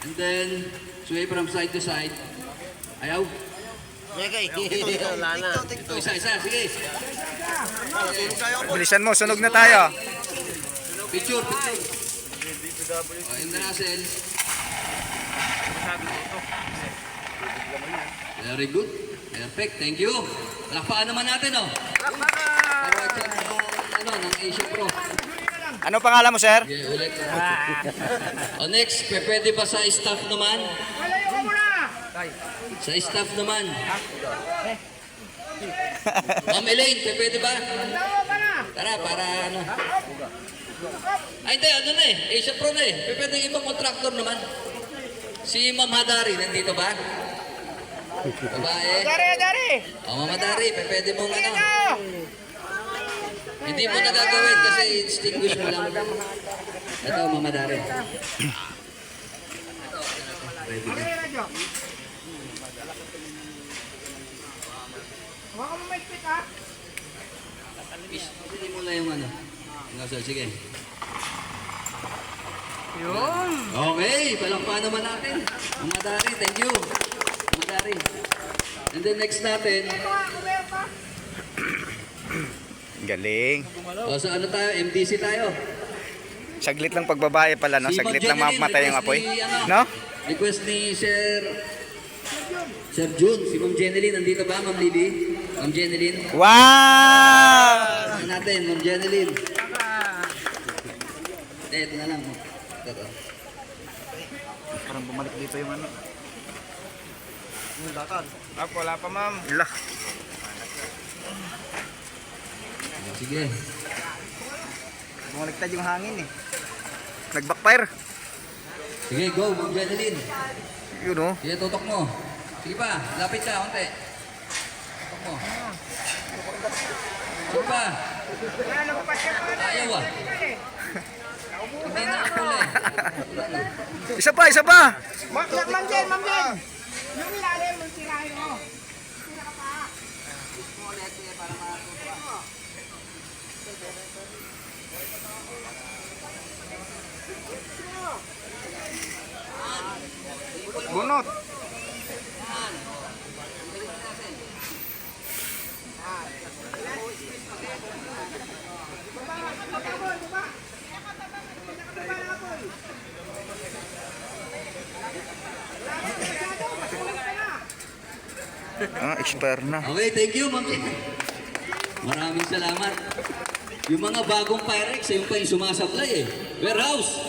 And then, sway from side to side. Ayaw. Wala na. Ito, isa. Sige. Bilisan mo, sunog na tayo. Picture. In the nozzle. Very good. Perfect. Thank you. Lakpaan naman natin, oh. Para dyan ng Asia Pro. Ano pangalan mo, sir? Okay, ulit. Next, pwede ba sa staff naman? Sa staff naman. Ma'am Elaine, pwede ba? Tara, para ano. Ay, hindi, ano na Asia Pro na pwede yung ibang contractor naman. Si Ma'am Hadari, nandito ba? Babae. Dari! Ma'am Hadari, pwede mong ano. Hindi mo nagagawin kasi extinguish mo lang. Ito, Ma'am Hadari. Ready na. Hindi mo lang yung ano. Sige. Yun. Okay, palakpakan naman natin. Ma'am Hadari, thank you. Ma'am Hadari. And then next natin. Galing. O, so ano tayo? MDC tayo. Saglit lang pagbabae pala, no? Si Saglit Ma'am lang Jeneline, mamatay yung request apoy. ni, ano, No? Request ni Sir June. Si Ma'am Jeneline, nandito ba, Ma'am Lily? Ma'am Jeneline. Wow! Ano natin, Ma'am Jeneline? Ito na lang. Ito. Parang bumalik dito yung ano. Yung lakad. Wala pa, ma'am. Lah. Sige. Bumaliktad yung hangin eh. Nag-backfire. Sige, go, Ma'am Jeneline. Yun oh. Sige, tutok mo. Sige pa, lapit ka, konti. Tutok mo. Sige pa. Ayaw ah. Hindi na ako Isa pa! Ma'am Jen! Yung ilalim, yung tirahin mo. Tira ka pa. Bunot. Expire na. Okay, thank you, Ma'am Jen. Maraming salamat. Yung mga bagong Pyrex, yung pa yung sumasablay Warehouse.